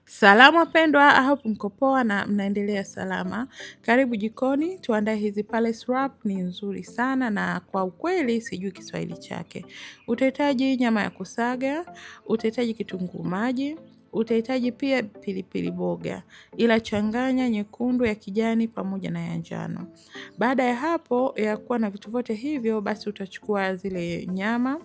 Salama wapendwa, I hope mko poa na mnaendelea salama. Karibu jikoni, tuandae hizi palace wrap, ni nzuri sana na kwa ukweli sijui Kiswahili chake. Utahitaji nyama ya kusaga, utahitaji kitunguu maji, utahitaji pia pilipili boga, ila changanya nyekundu, ya kijani pamoja na ya njano. Baada ya hapo ya kuwa na vitu vyote hivyo, basi utachukua zile nyama,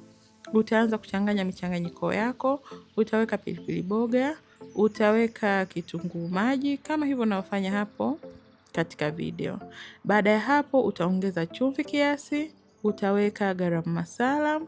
utaanza kuchanganya michanganyiko yako, utaweka pilipili boga, utaweka kitunguu maji kama hivyo naofanya hapo katika video. Baada ya hapo utaongeza chumvi kiasi, utaweka garam masala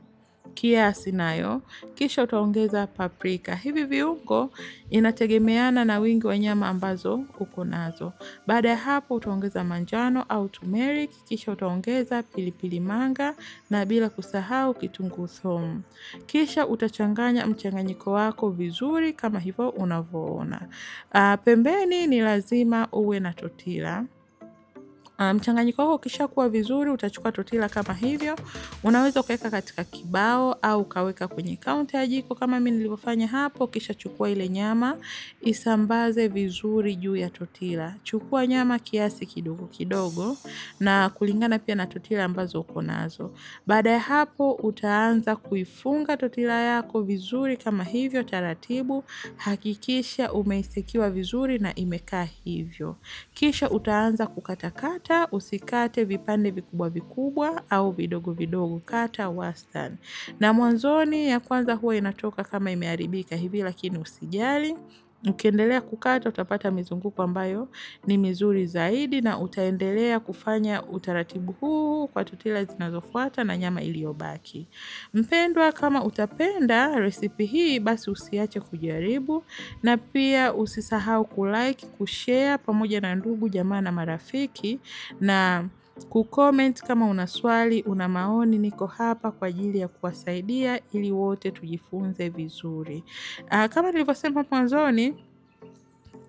kiasi nayo, kisha utaongeza paprika. Hivi viungo inategemeana na wingi wa nyama ambazo uko nazo. Baada ya hapo utaongeza manjano au turmeric, kisha utaongeza pilipili manga na bila kusahau kitunguu thomu. Kisha utachanganya mchanganyiko wako vizuri kama hivyo unavyoona. Pembeni ni lazima uwe na tortilla. Mchanganyiko wako ukisha kuwa vizuri, utachukua tortilla kama hivyo. Unaweza ukaweka katika kibao au ukaweka kwenye kaunta ya jiko kama mimi nilivyofanya hapo. Kisha chukua ile nyama, isambaze vizuri juu ya tortilla. Chukua nyama kiasi kidogo kidogo na kulingana pia na tortilla ambazo uko nazo. Baada ya hapo utaanza kuifunga tortilla yako vizuri kama hivyo taratibu. Hakikisha umeisekiwa vizuri na imekaa hivyo. Kisha utaanza kukatakata, usikate vipande vikubwa vikubwa au vidogo vidogo, kata wastani. Na mwanzoni ya kwanza huwa inatoka kama imeharibika hivi, lakini usijali. Ukiendelea kukata utapata mizunguko ambayo ni mizuri zaidi na utaendelea kufanya utaratibu huu kwa tortilla zinazofuata na nyama iliyobaki. Mpendwa, kama utapenda resipi hii basi usiache kujaribu na pia usisahau kulike, kushare pamoja na ndugu jamaa na marafiki na kucomment kama una swali, una maoni. Niko hapa kwa ajili ya kuwasaidia ili wote tujifunze vizuri. Kama nilivyosema mwanzoni,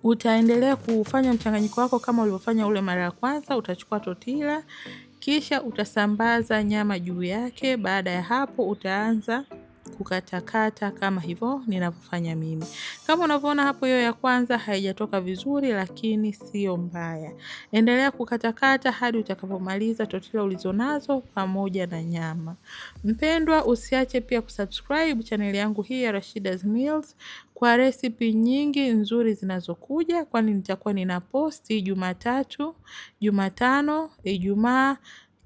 utaendelea kufanya mchanganyiko wako kama ulivyofanya ule mara ya kwanza. Utachukua tortilla, kisha utasambaza nyama juu yake. Baada ya hapo utaanza kukatakata kama hivyo ninavyofanya mimi. Kama unavyoona hapo, hiyo ya kwanza haijatoka vizuri, lakini sio mbaya. Endelea kukatakata hadi utakapomaliza tortilla ulizonazo pamoja na nyama. Mpendwa, usiache pia kusubscribe channel yangu hii ya Rashida's Meals kwa recipe nyingi nzuri zinazokuja, kwani nitakuwa ninaposti Jumatatu, Jumatano, Ijumaa.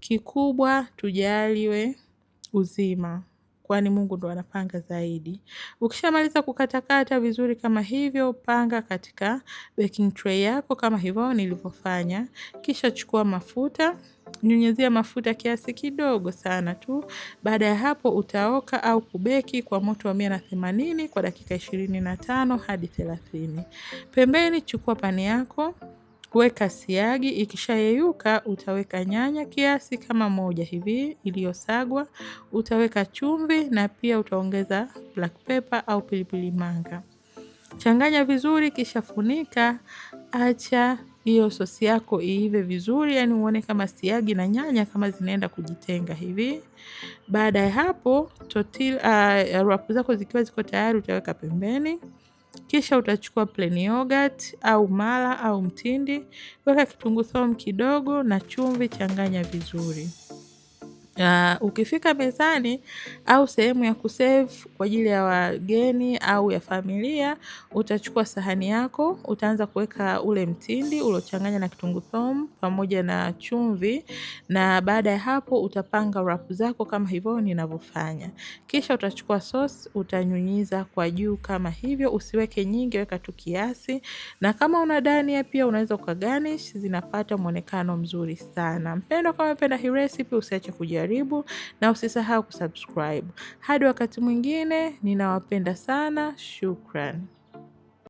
Kikubwa tujaliwe uzima, kwani Mungu ndo anapanga zaidi. Ukishamaliza kukatakata vizuri kama hivyo, panga katika baking tray yako kama hivyo nilivyofanya. Kisha chukua mafuta, nyunyizia mafuta kiasi kidogo sana tu. Baada ya hapo utaoka au kubeki kwa moto wa 180 kwa dakika 25 hadi 30. Pembeni chukua pani yako, weka siagi, ikishayeyuka utaweka nyanya kiasi kama moja hivi iliyosagwa, utaweka chumvi na pia utaongeza black pepper au pilipili manga. Changanya vizuri kisha funika, acha hiyo sosi yako iive vizuri, yani uone kama siagi na nyanya kama zinaenda kujitenga hivi. Baada ya hapo tortilla wrap zako zikiwa ziko tayari utaweka pembeni. Kisha utachukua plain yogurt au mala au mtindi, weka kitunguu saumu kidogo na chumvi, changanya vizuri. Ukifika mezani au sehemu ya kusave kwa ajili ya wageni au ya familia, utachukua sahani yako, utaanza kuweka ule mtindi uliochanganya na kitunguu saumu pamoja na chumvi, na baada ya hapo utapanga wrap zako kama hivyo ninavyofanya. Kisha utachukua sauce, utanyunyiza kwa juu kama hivyo, usiweke nyingi, weka tu kiasi. Na kama una dania pia unaweza ukagarnish, zinapata muonekano mzuri sana. Mpendwa, kama unapenda hii recipe usiache kujaribu na usisahau kusubscribe. Hadi wakati mwingine, ninawapenda sana. Shukran.